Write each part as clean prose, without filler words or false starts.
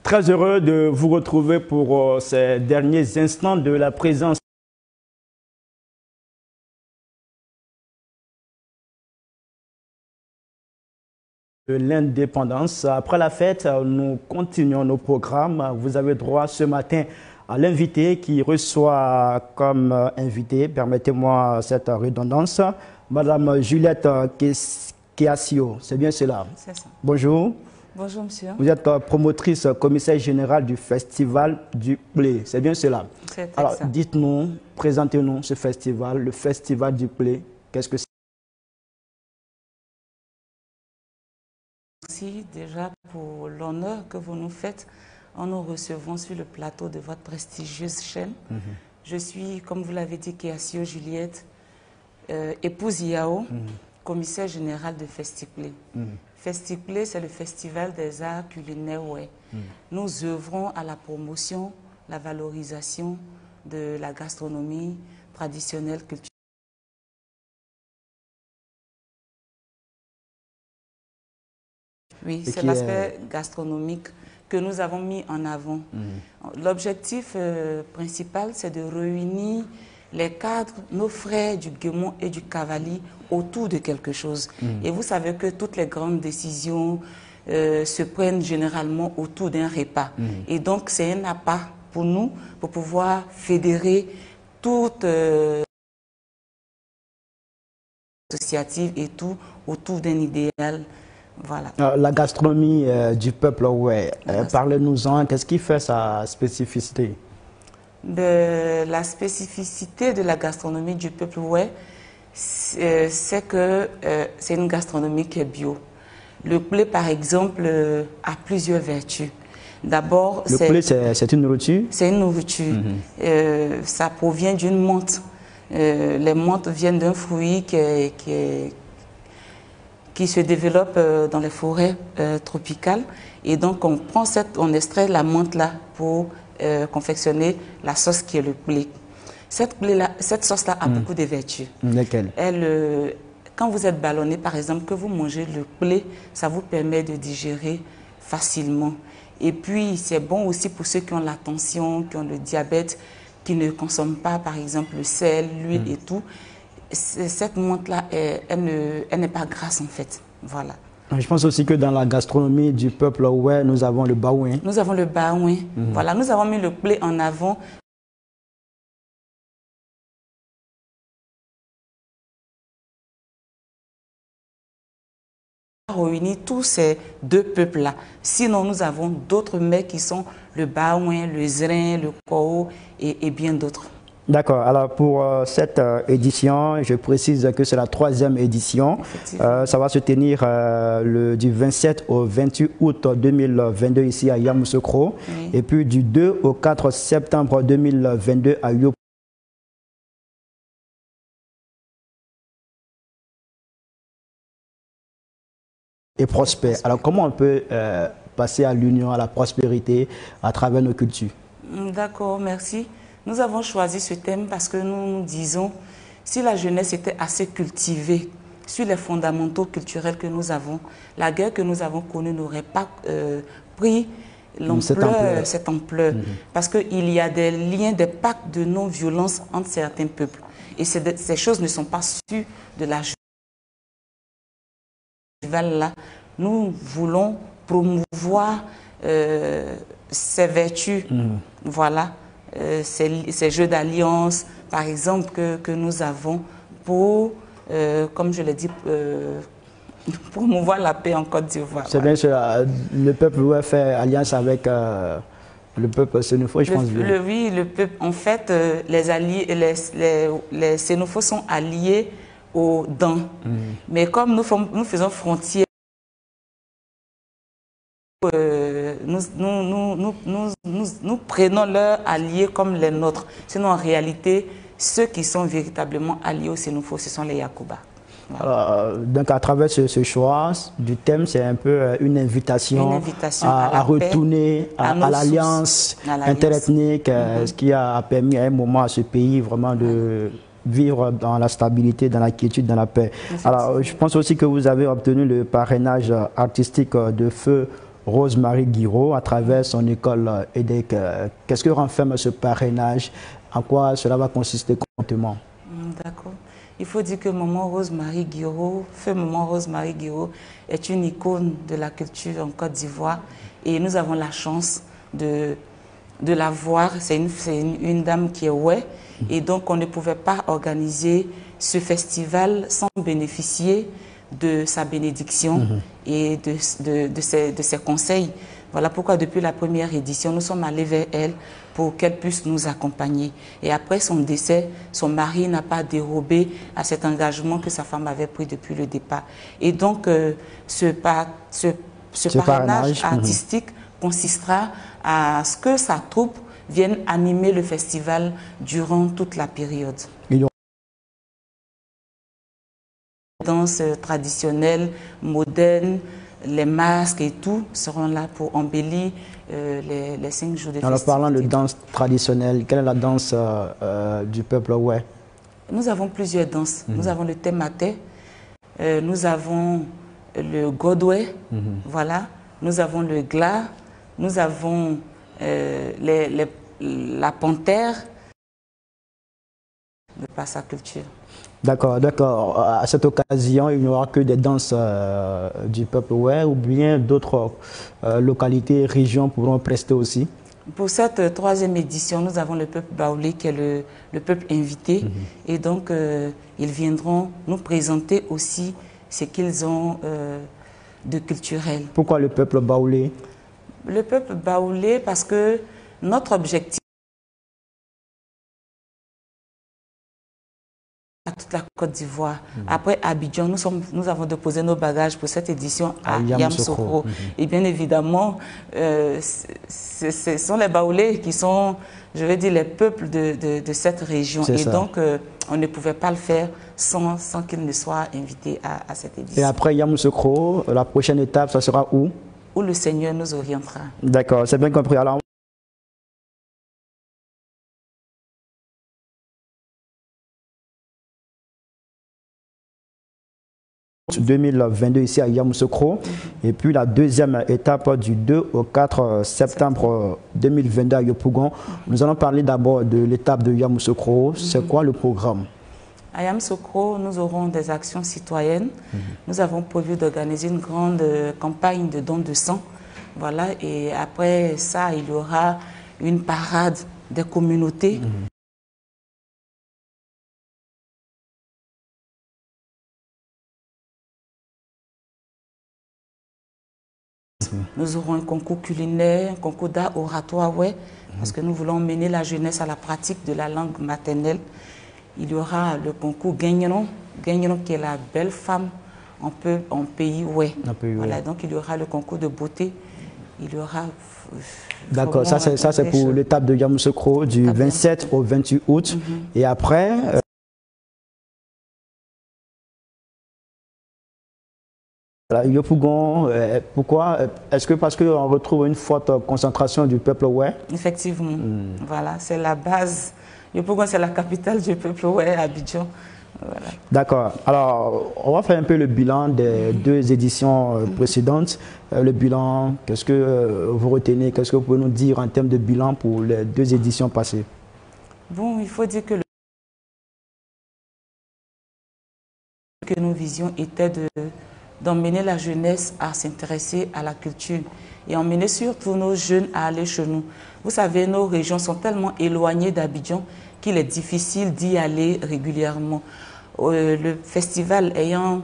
Très heureux de vous retrouver pour ces derniers instants de la présence de l'indépendance. Après la fête, nous continuons nos programmes. Vous avez droit ce matin à l'invité qui reçoit comme invité, permettez-moi cette redondance, Madame Juliette Keasio. C'est bien cela? C'est ça. Bonjour. Bonjour, monsieur. Vous êtes promotrice, commissaire générale du Festival du Plé. C'est bien cela? C'est Alors, ça. dites-nous, présentez-nous ce festival, le Festival du Plé. Qu'est-ce que c'est? Merci déjà pour l'honneur que vous nous faites en nous recevant sur le plateau de votre prestigieuse chaîne. Je suis, comme vous l'avez dit, Keasio Juliette, épouse Yao, commissaire général de Festiplé. Festiplé, c'est le festival des arts culinaires. Nous œuvrons à la promotion, la valorisation de la gastronomie traditionnelle, culturelle. Oui, c'est l'aspect gastronomique que nous avons mis en avant. L'objectif principal, c'est de réunir les cadres, nos frères du Guémon et du Cavali autour de quelque chose. Et vous savez que toutes les grandes décisions se prennent généralement autour d'un repas. Et donc, c'est un appât pour nous, pour pouvoir fédérer toutes associatives et tout autour d'un idéal. Voilà. La gastronomie du peuple, parlez-nous-en. Qu'est-ce qui fait sa spécificité? La spécificité de la gastronomie du peuple, c'est que c'est une gastronomie qui est bio. Le blé, par exemple, a plusieurs vertus. D'abord, le blé, c'est une nourriture? C'est une nourriture. Ça provient d'une menthe. Les menthes viennent d'un fruit qui se développe dans les forêts tropicales. Et donc, on extrait la menthe là pour confectionner la sauce qui est le blé. Cette sauce-là a beaucoup de vertus. Lesquelles? Quand vous êtes ballonné, par exemple, que vous mangez le blé, ça vous permet de digérer facilement. Et puis, c'est bon aussi pour ceux qui ont la tension, qui ont le diabète, qui ne consomment pas, par exemple, le sel, l'huile et tout. Cette menthe-là, elle n'est pas grasse, en fait. Voilà. Je pense aussi que dans la gastronomie du peuple, nous avons le baouin. Nous avons le baouin. Voilà, nous avons mis le blé en avant. Réunir tous ces deux peuples-là. Sinon, nous avons d'autres mets qui sont le baouin, le zrin, le koo et bien d'autres. D'accord. Alors pour cette édition, je précise que c'est la 3e édition. Ça va se tenir du 27 au 28 août 2022 ici à Yamoussoukro. Et puis du 2 au 4 septembre 2022 à Yopougon. Et prospère. Alors comment on peut passer à l'union, à la prospérité à travers nos cultures? D'accord, merci. Nous avons choisi ce thème parce que nous nous disons, si la jeunesse était assez cultivée sur les fondamentaux culturels que nous avons, la guerre que nous avons connue n'aurait pas pris cette ampleur. Parce qu'il y a des liens, des pactes de non-violence entre certains peuples. Et ces choses ne sont pas sûres de la jeunesse. Là, nous voulons promouvoir ces vertus, voilà, ces jeux d'alliance, par exemple, que nous avons pour, comme je l'ai dit, promouvoir la paix en Côte d'Ivoire. C'est bien sûr, le peuple fait alliance avec le peuple sénoufo, je pense. Oui, le peuple, en fait, les sénoufos sont alliés aux dents. Mais comme nous faisons frontière, nous prenons leurs alliés comme les nôtres. Sinon, en réalité, ceux qui sont véritablement alliés aux sénoufos, ce sont les Yakuba. Voilà. Donc, à travers ce choix du thème, c'est un peu une invitation à retourner à l'alliance interethnique, ce qui a permis à un moment à ce pays vraiment de vivre dans la stabilité, dans la quiétude, dans la paix. Alors, je pense aussi que vous avez obtenu le parrainage artistique de feu Rose-Marie Guiraud à travers son école EDEC. Qu'est-ce que renferme ce parrainage? En quoi cela va consister concrètement? D'accord. Il faut dire que Maman Rose-Marie Guiraud, feu Maman Rose-Marie Guiraud, est une icône de la culture en Côte d'Ivoire et nous avons la chance de la voir. C'est une dame qui est ouais et donc on ne pouvait pas organiser ce festival sans bénéficier de sa bénédiction et de ses conseils. Voilà pourquoi depuis la première édition, nous sommes allés vers elle pour qu'elle puisse nous accompagner. Et après son décès, son mari n'a pas dérobé à cet engagement que sa femme avait pris depuis le départ. Et donc, ce parrainage artistique consistera à ce que sa troupe vienne animer le festival durant toute la période. Danse traditionnelle, moderne, les masques et tout seront là pour embellir les 5 jours de festival. Alors parlant de danse traditionnelle, quelle est la danse du peuple ouais? Nous avons plusieurs danses. Nous avons le Temate, nous avons le Godoué, voilà. Nous avons le Gla, nous avons la panthère de par sa culture. D'accord, d'accord. À cette occasion, il n'y aura que des danses du peuple ouais ou bien d'autres localités, régions pourront prester aussi? Pour cette 3e édition, nous avons le peuple baoulé qui est le peuple invité. Et donc, ils viendront nous présenter aussi ce qu'ils ont de culturel. Pourquoi le peuple baoulé? Le peuple baoulé parce que notre objectif à toute la Côte d'Ivoire. Après Abidjan, nous avons déposé nos bagages pour cette édition à Yamoussoukro. Et bien évidemment, ce sont les Baoulés qui sont, je vais dire, les peuples de cette région. Et donc, on ne pouvait pas le faire sans qu'ils ne soient invités à cette édition. Et après Yamoussoukro, la prochaine étape, ça sera où? Où le Seigneur nous orientera. D'accord, c'est bien compris. Alors, 2022 ici à Yamoussoukro et puis la 2e étape du 2 au 4 septembre 2022 à Yopougon. Nous allons parler d'abord de l'étape de Yamoussoukro. C'est quoi le programme? À Yamoussoukro, nous aurons des actions citoyennes. Nous avons prévu d'organiser une grande campagne de dons de sang. Voilà, et après ça, il y aura une parade des communautés. Nous aurons un concours culinaire, un concours d'art oratoire, ouais, parce que nous voulons mener la jeunesse à la pratique de la langue maternelle. Il y aura le concours Gagnon qui est la belle femme en pays, ouais. Voilà, donc il y aura le concours de beauté. Il y aura... D'accord, ça c'est pour l'étape de Yamoussoukro du 27 au 28 août. Et après... Yopougon, pourquoi? Est-ce que parce qu'on retrouve une forte concentration du peuple ouais? Effectivement, voilà, c'est la base. Yopougon, c'est la capitale du peuple ouais, Abidjan. Voilà. D'accord. Alors, on va faire un peu le bilan des 2 éditions précédentes. Le bilan, qu'est-ce que vous retenez? Qu'est-ce que vous pouvez nous dire en termes de bilan pour les 2 éditions passées? Bon, il faut dire que nos visions étaient d'emmener la jeunesse à s'intéresser à la culture et emmener surtout nos jeunes à aller chez nous. Vous savez, nos régions sont tellement éloignées d'Abidjan qu'il est difficile d'y aller régulièrement. Le festival ayant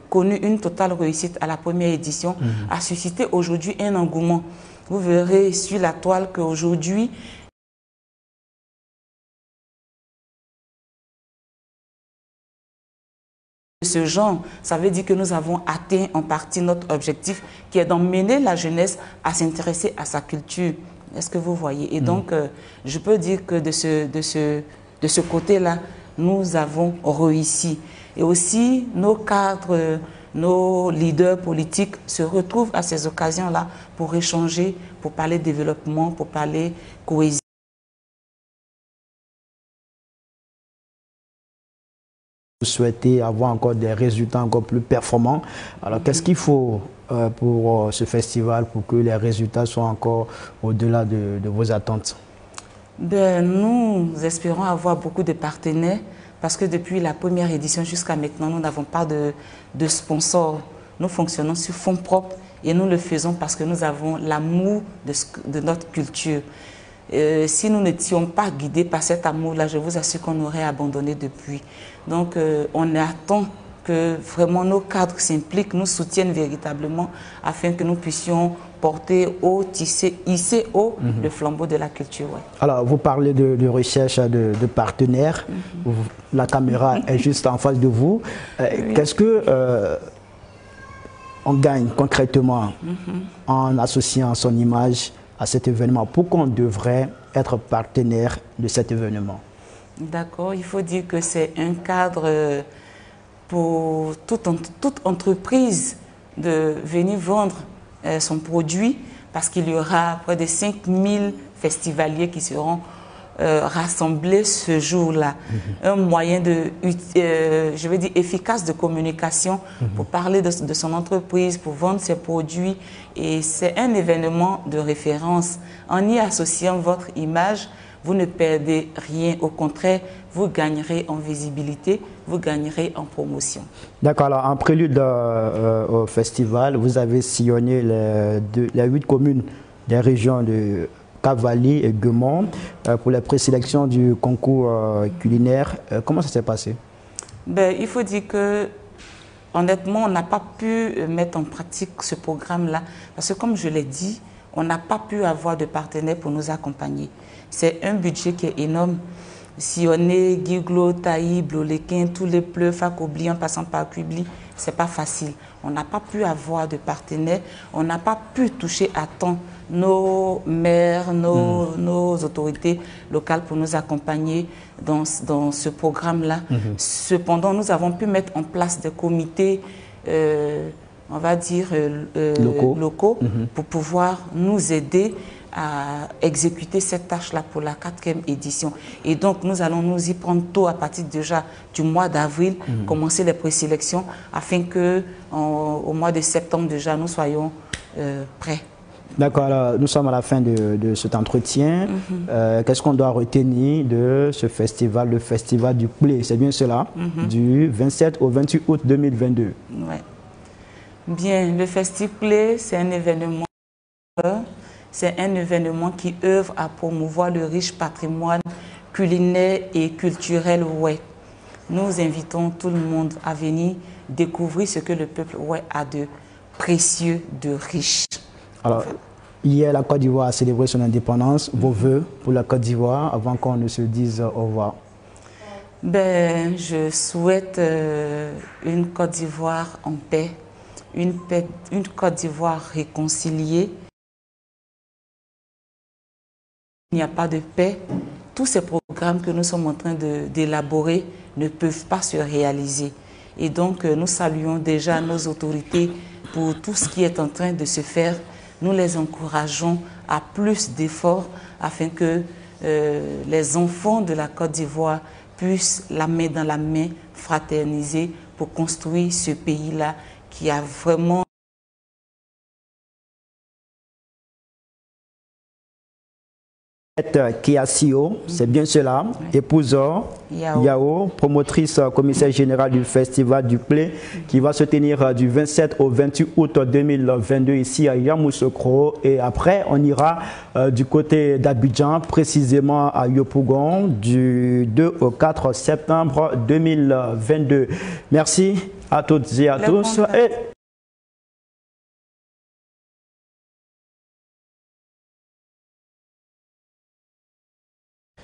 connu une totale réussite à la première édition a suscité aujourd'hui un engouement. Vous verrez sur la toile qu'aujourd'hui, ce genre, ça veut dire que nous avons atteint en partie notre objectif qui est d'emmener la jeunesse à s'intéresser à sa culture. Est-ce que vous voyez? Et donc, je peux dire que de ce côté-là, nous avons réussi. Et aussi, nos cadres, nos leaders politiques se retrouvent à ces occasions-là pour échanger, pour parler développement, pour parler cohésion. vous souhaitez avoir encore des résultats encore plus performants. Alors, qu'est-ce qu'il faut pour ce festival, pour que les résultats soient encore au-delà de vos attentes? Ben, nous espérons avoir beaucoup de partenaires parce que depuis la première édition jusqu'à maintenant, nous n'avons pas de sponsors. Nous fonctionnons sur fonds propres et nous le faisons parce que nous avons l'amour de notre culture. Si nous n'étions pas guidés par cet amour-là, je vous assure qu'on aurait abandonné depuis. Donc, on attend que vraiment nos cadres s'impliquent, nous soutiennent véritablement afin que nous puissions porter haut, hisser haut le flambeau de la culture. Ouais. Alors, vous parlez de recherche de partenaires. La caméra est juste en face de vous. Oui. Qu'est-ce que on gagne concrètement en associant son image à cet événement? Pourquoi on devrait être partenaire de cet événement? D'accord, il faut dire que c'est un cadre pour toute entreprise de venir vendre son produit parce qu'il y aura près de 5000 festivaliers qui seront rassemblés ce jour-là. Un moyen je veux dire, efficace de communication pour parler de son entreprise, pour vendre ses produits. Et c'est un événement de référence. En y associant votre image, vous ne perdez rien. Au contraire, vous gagnerez en visibilité, vous gagnerez en promotion. D'accord. Alors, en prélude au festival, vous avez sillonné les 8 communes des régions de Cavally et Guemont pour la présélection du concours culinaire. Comment ça s'est passé? Ben, il faut dire que, honnêtement, on n'a pas pu mettre en pratique ce programme-là parce que, comme je l'ai dit, on n'a pas pu avoir de partenaires pour nous accompagner. C'est un budget qui est énorme. Sillonner, Guiglo, Taï, Bloléquin, tous les pleurs, Fakobli, en passant par Kubli, c'est pas facile. On n'a pas pu avoir de partenaires, on n'a pas pu toucher à temps nos maires, nos autorités locales pour nous accompagner dans ce programme-là. Cependant, nous avons pu mettre en place des comités, on va dire, locaux pour pouvoir nous aider à exécuter cette tâche-là pour la 4e édition. Et donc, nous allons nous y prendre tôt à partir déjà du mois d'avril, commencer les présélections afin que au mois de septembre déjà, nous soyons prêts. D'accord, alors nous sommes à la fin de cet entretien. Qu'est-ce qu'on doit retenir de ce festival, le festival du Plé? C'est bien cela, du 27 au 28 août 2022. Ouais. Bien, le Festi Plé, c'est un événement. C'est un événement qui œuvre à promouvoir le riche patrimoine culinaire et culturel ouai. Nous invitons tout le monde à venir découvrir ce que le peuple ouai a de précieux, de riche. Alors, hier, la Côte d'Ivoire a célébré son indépendance. Vos vœux pour la Côte d'Ivoire avant qu'on ne se dise au revoir? Ben, je souhaite une Côte d'Ivoire en paix, une Côte d'Ivoire réconciliée. Il n'y a pas de paix. Tous ces programmes que nous sommes en train d'élaborer ne peuvent pas se réaliser. Et donc, nous saluons déjà nos autorités pour tout ce qui est en train de se faire. Nous les encourageons à plus d'efforts afin que les enfants de la Côte d'Ivoire puissent, la main dans la main, fraterniser pour construire ce pays-là qui a vraiment Kiasio, c'est bien cela, épouse Yao, promotrice commissaire générale du Festival du Plé, qui va se tenir du 27 au 28 août 2022 ici à Yamoussoukro. Et après, on ira du côté d'Abidjan, précisément à Yopougon, du 2 au 4 septembre 2022. Merci à toutes et à tous.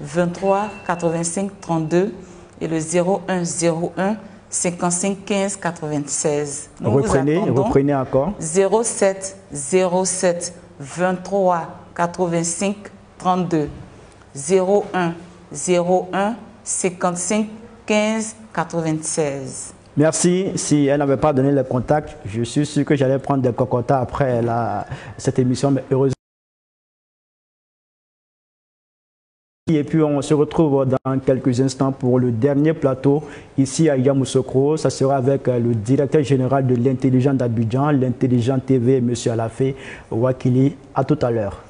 23 85 32 et le 01 01 55 15 96. Reprenez encore. 07 07 23 85 32 01 01 55 15 96. Merci. Si elle n'avait pas donné le contact, je suis sûr que j'allais prendre des cocotas après cette émission, mais heureusement. Et puis on se retrouve dans quelques instants pour le dernier plateau ici à Yamoussoukro. Ça sera avec le directeur général de l'Intelligent d'Abidjan, l'Intelligent TV, M. Alafé Wakili. À tout à l'heure.